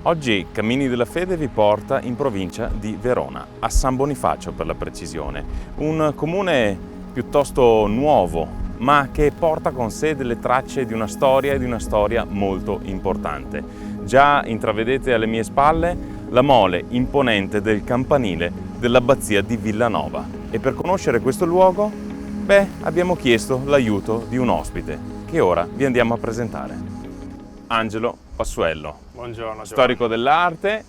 Oggi Cammini della Fede vi porta in provincia di Verona, a San Bonifacio per la precisione, un comune piuttosto nuovo, ma che porta con sé delle tracce di una storia e di una storia molto importante. Già intravedete alle mie spalle la mole imponente del campanile dell'abbazia di Villanova e per conoscere questo luogo, abbiamo chiesto l'aiuto di un ospite che ora vi andiamo a presentare. Angelo Passuello. Buongiorno. Storico dell'arte,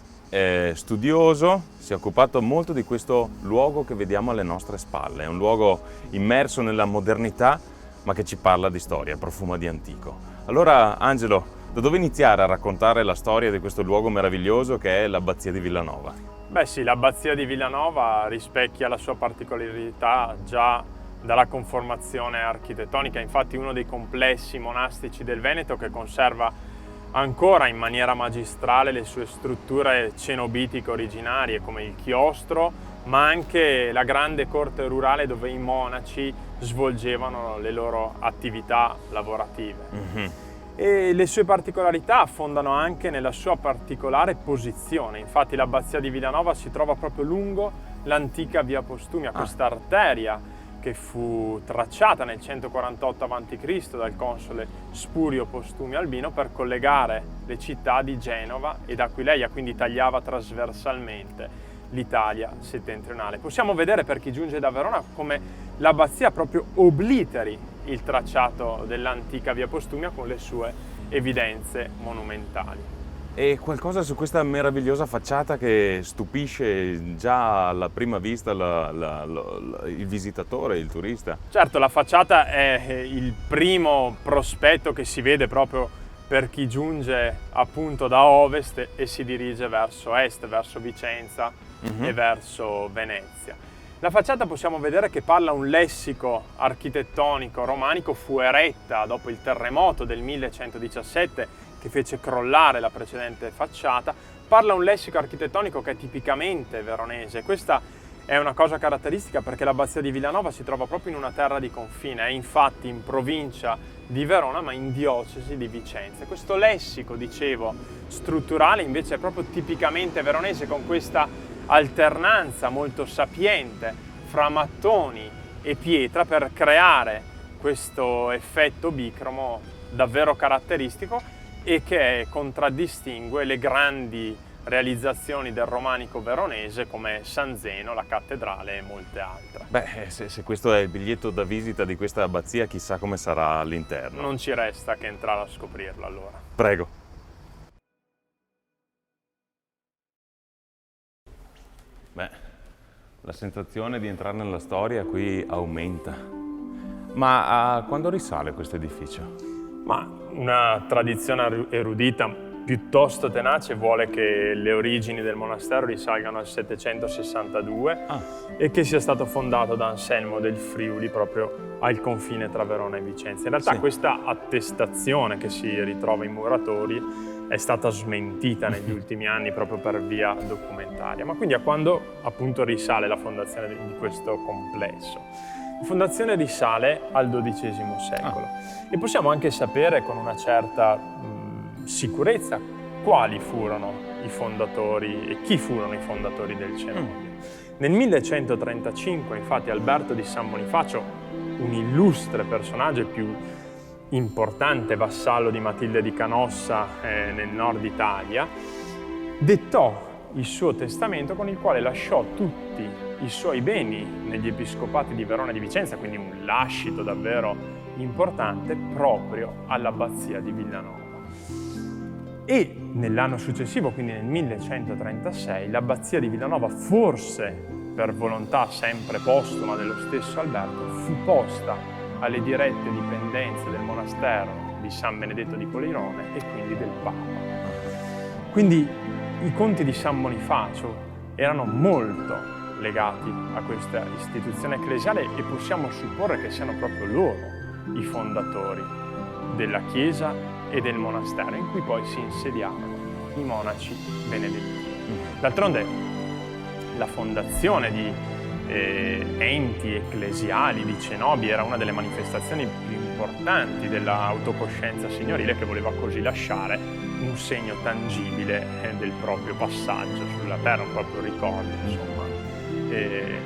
studioso, si è occupato molto di questo luogo che vediamo alle nostre spalle. È un luogo immerso nella modernità, ma che ci parla di storia, profuma di antico. Allora, Angelo, da dove iniziare a raccontare la storia di questo luogo meraviglioso che è l'abbazia di Villanova? Beh sì, l'abbazia di Villanova rispecchia la sua particolarità già dalla conformazione architettonica, infatti uno dei complessi monastici del Veneto che conserva ancora in maniera magistrale le sue strutture cenobitiche originarie come il chiostro, ma anche la grande corte rurale dove i monaci svolgevano le loro attività lavorative. E le sue particolarità affondano anche nella sua particolare posizione. Infatti l'abbazia di Villanova si trova proprio lungo l'antica via Postumia, questa arteria che fu tracciata nel 148 a.C. dal console Spurio Postumio Albino per collegare le città di Genova ed Aquileia, quindi tagliava trasversalmente l'Italia settentrionale. Possiamo vedere, per chi giunge da Verona, come l'abbazia proprio obliteri il tracciato dell'antica via Postumia con le sue evidenze monumentali. E qualcosa su questa meravigliosa facciata che stupisce già alla prima vista il visitatore, il turista? Certo, la facciata è il primo prospetto che si vede proprio per chi giunge appunto da ovest e si dirige verso est, verso Vicenza e verso Venezia. La facciata possiamo vedere che parla un lessico architettonico romanico, fu eretta dopo il terremoto del 1117 che fece crollare la precedente facciata, parla un lessico architettonico che è tipicamente veronese. Questa è una cosa caratteristica perché l'abbazia di Villanova si trova proprio in una terra di confine, è infatti in provincia di Verona ma in diocesi di Vicenza. Questo lessico, dicevo, strutturale invece è proprio tipicamente veronese, con questa alternanza molto sapiente fra mattoni e pietra per creare questo effetto bicromo davvero caratteristico e che contraddistingue le grandi realizzazioni del romanico veronese come San Zeno, la cattedrale e molte altre. Se questo è il biglietto da visita di questa abbazia, chissà come sarà all'interno. Non ci resta che entrare a scoprirlo allora. Prego. La sensazione di entrare nella storia qui aumenta. Ma a quando risale questo edificio? Ma una tradizione erudita piuttosto tenace vuole che le origini del monastero risalgano al 762 e che sia stato fondato da Anselmo del Friuli proprio al confine tra Verona e Vicenza. In realtà questa attestazione che si ritrova in Muratori è stata smentita negli ultimi anni proprio per via documentaria. Ma quindi a quando appunto risale la fondazione di questo complesso? La fondazione risale al XII secolo e possiamo anche sapere con una certa sicurezza quali furono i fondatori e chi furono i fondatori del cenobio. Nel 1135, infatti, Alberto di San Bonifacio, un illustre personaggio, il più importante vassallo di Matilde di Canossa nel nord Italia, dettò il suo testamento con il quale lasciò tutti i suoi beni negli episcopati di Verona e di Vicenza, quindi un lascito davvero importante proprio all'abbazia di Villanova. E nell'anno successivo, quindi nel 1136, l'abbazia di Villanova, forse per volontà sempre postuma dello stesso Alberto, fu posta alle dirette dipendenze del monastero di San Benedetto di Colirone e quindi del Papa. Quindi i conti di San Bonifacio erano molto legati a questa istituzione ecclesiale e possiamo supporre che siano proprio loro i fondatori della Chiesa e del monastero in cui poi si insediarono i monaci benedettini. D'altronde la fondazione enti ecclesiali di cenobi, era una delle manifestazioni più importanti dell'autocoscienza signorile, che voleva così lasciare un segno tangibile del proprio passaggio sulla terra, un proprio ricordo, insomma,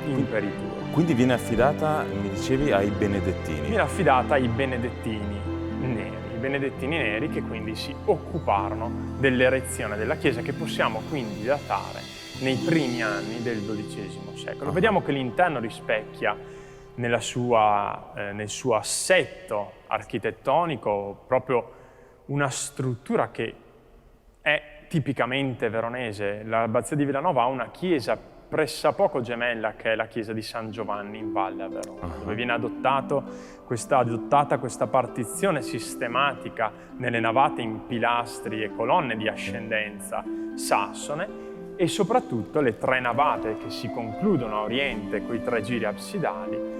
imperituro. Quindi viene affidata, mi dicevi, ai benedettini? Viene affidata ai benedettini neri. I benedettini neri che quindi si occuparono dell'erezione della chiesa, che possiamo quindi datare nei primi anni del XII secolo. Vediamo che l'interno rispecchia nel suo assetto architettonico proprio una struttura che è tipicamente veronese. L'abbazia di Villanova ha una chiesa pressappoco gemella, che è la chiesa di San Giovanni in valle a Verona, dove viene adottata questa partizione sistematica nelle navate in pilastri e colonne di ascendenza sassone, e soprattutto le 3 navate che si concludono a oriente con i 3 giri absidali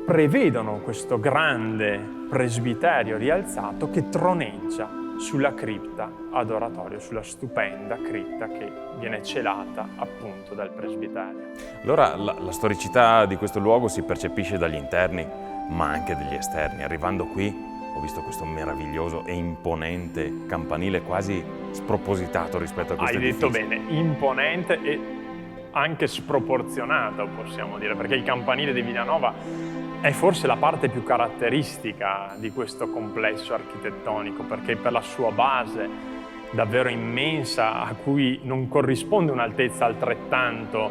prevedono questo grande presbiterio rialzato che troneggia sulla cripta ad oratorio, sulla stupenda cripta che viene celata appunto dal presbiterio. Allora la storicità di questo luogo si percepisce dagli interni, ma anche dagli esterni. Arrivando qui ho visto questo meraviglioso e imponente campanile, quasi spropositato rispetto a questo edificio. Hai detto bene, imponente e anche sproporzionato, possiamo dire, perché il campanile di Villanova è forse la parte più caratteristica di questo complesso architettonico, perché per la sua base davvero immensa, a cui non corrisponde un'altezza altrettanto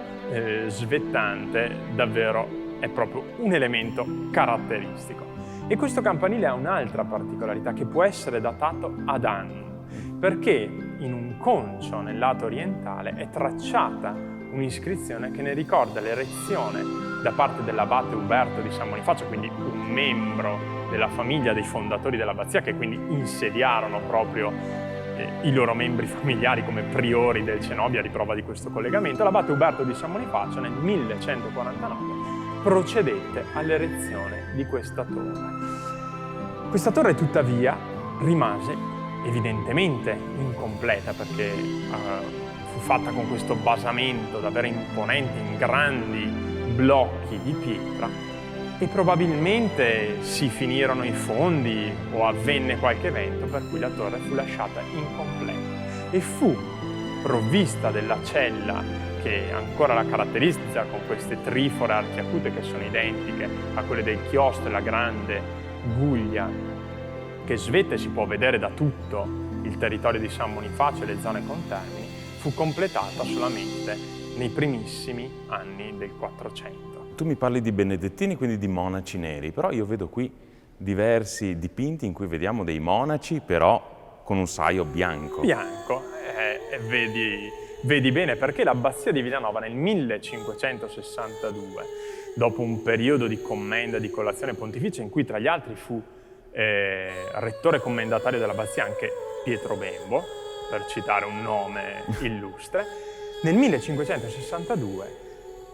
svettante, davvero è proprio un elemento caratteristico. E questo campanile ha un'altra particolarità, che può essere datato ad anno, perché in un concio nel lato orientale è tracciata un'iscrizione che ne ricorda l'erezione da parte dell'abate Uberto di San Bonifacio, quindi un membro della famiglia dei fondatori dell'abbazia, che quindi insediarono proprio i loro membri familiari come priori del cenobio, a riprova di questo collegamento. L'abate Uberto di San Bonifacio nel 1149 procedette all'erezione di questa torre. Questa torre tuttavia rimase evidentemente incompleta, perché fu fatta con questo basamento davvero imponente in grandi blocchi di pietra, e probabilmente si finirono i fondi o avvenne qualche evento per cui la torre fu lasciata incompleta e fu provvista della cella che ancora la caratterizza, con queste trifore archiacute che sono identiche a quelle del chiostro e la grande guglia che svette si può vedere da tutto il territorio di San Bonifacio e le zone contermini, fu completata solamente nei primissimi anni del 400. Tu mi parli di benedettini, quindi di monaci neri, però io vedo qui diversi dipinti in cui vediamo dei monaci, però con un saio bianco. Bianco, vedi bene, perché l'abbazia di Villanova nel 1562, dopo un periodo di commenda, di collazione pontificia, in cui tra gli altri fu rettore commendatario dell'abbazia anche Pietro Bembo, per citare un nome illustre, nel 1562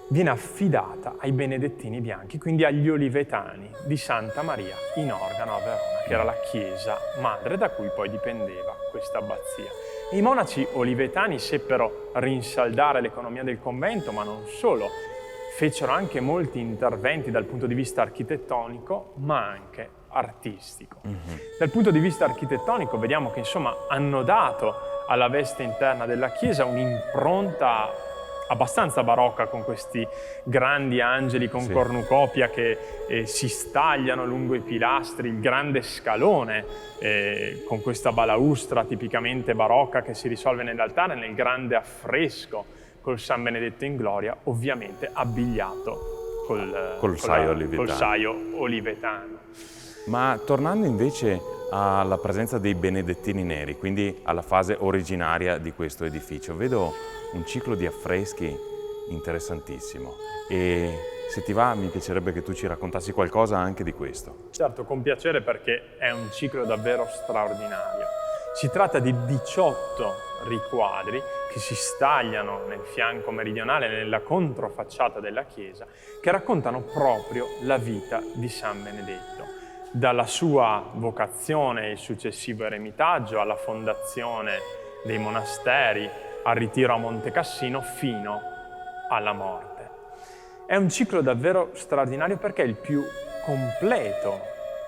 viene affidata ai benedettini bianchi, quindi agli olivetani di Santa Maria in Organo a Verona, che era la chiesa madre da cui poi dipendeva questa abbazia. E i monaci olivetani seppero rinsaldare l'economia del convento, ma non solo, fecero anche molti interventi dal punto di vista architettonico, ma anche artistico. Dal punto di vista architettonico vediamo che insomma hanno dato alla veste interna della chiesa un'impronta abbastanza barocca, con questi grandi angeli con cornucopia che si stagliano lungo i pilastri, il grande scalone con questa balaustra tipicamente barocca che si risolve nell'altare, nel grande affresco col San Benedetto in gloria, ovviamente abbigliato col saio olivetano. Ma tornando invece alla presenza dei benedettini neri, quindi alla fase originaria di questo edificio, vedo un ciclo di affreschi interessantissimo e se ti va mi piacerebbe che tu ci raccontassi qualcosa anche di questo. Certo, con piacere, perché è un ciclo davvero straordinario. Si tratta di 18 riquadri che si stagliano nel fianco meridionale, nella controfacciata della chiesa, che raccontano proprio la vita di San Benedetto, dalla sua vocazione e il successivo eremitaggio alla fondazione dei monasteri, al ritiro a Monte Cassino fino alla morte. È un ciclo davvero straordinario perché è il più completo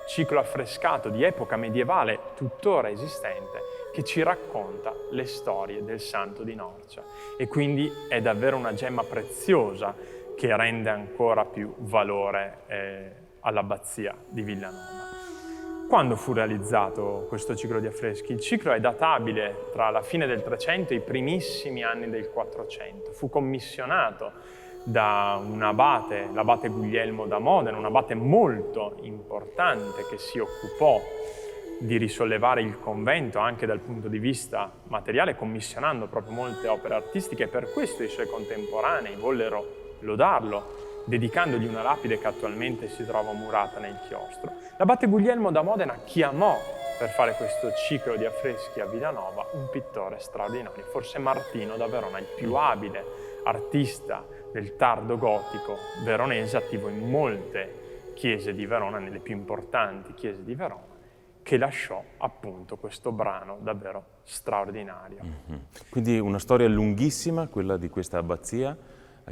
ciclo affrescato di epoca medievale tuttora esistente che ci racconta le storie del Santo di Norcia, e quindi è davvero una gemma preziosa che rende ancora più valore all'abbazia di Villanova. Quando fu realizzato questo ciclo di affreschi? Il ciclo è databile tra la fine del 300 e i primissimi anni del 400. Fu commissionato da un abate, l'abate Guglielmo da Modena, un abate molto importante che si occupò di risollevare il convento anche dal punto di vista materiale, commissionando proprio molte opere artistiche, e per questo i suoi contemporanei vollero lodarlo, dedicandogli una lapide che attualmente si trova murata nel chiostro. L'abate Guglielmo da Modena chiamò per fare questo ciclo di affreschi a Villanova un pittore straordinario, forse Martino da Verona, il più abile artista del tardo gotico veronese, attivo in molte chiese di Verona, nelle più importanti chiese di Verona, che lasciò appunto questo brano davvero straordinario. Quindi una storia lunghissima, quella di questa abbazia,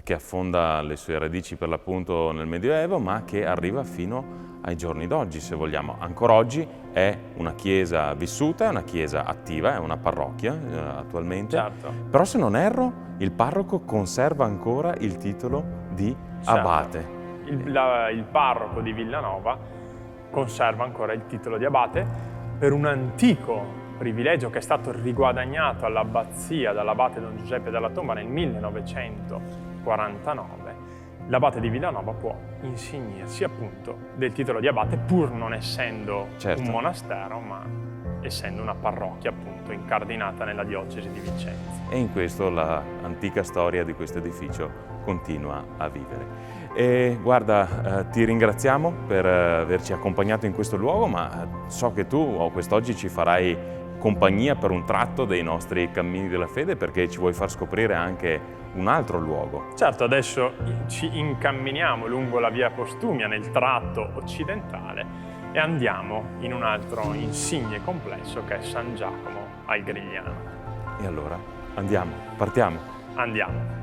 che affonda le sue radici per l'appunto nel Medioevo, ma che arriva fino ai giorni d'oggi, se vogliamo. Ancora oggi è una chiesa vissuta, è una chiesa attiva, è una parrocchia attualmente. Certo. Però se non erro, il parroco conserva ancora il titolo di abate. Il parroco di Villanova conserva ancora il titolo di abate per un antico privilegio che è stato riguadagnato all'abbazia dall'abate Don Giuseppe della Tomba nel 1949. L'abate di Villanova può insignirsi appunto del titolo di abate, pur non essendo un monastero, ma essendo una parrocchia appunto incardinata nella diocesi di Vicenza. E in questo l'antica storia di questo edificio continua a vivere. E guarda, ti ringraziamo per averci accompagnato in questo luogo, ma so che tu quest'oggi ci farai compagnia per un tratto dei nostri cammini della fede, perché ci vuoi far scoprire anche un altro luogo. Certo, adesso ci incamminiamo lungo la via Postumia nel tratto occidentale e andiamo in un altro insigne complesso che è San Giacomo al Grigliano. E allora andiamo, partiamo. Andiamo.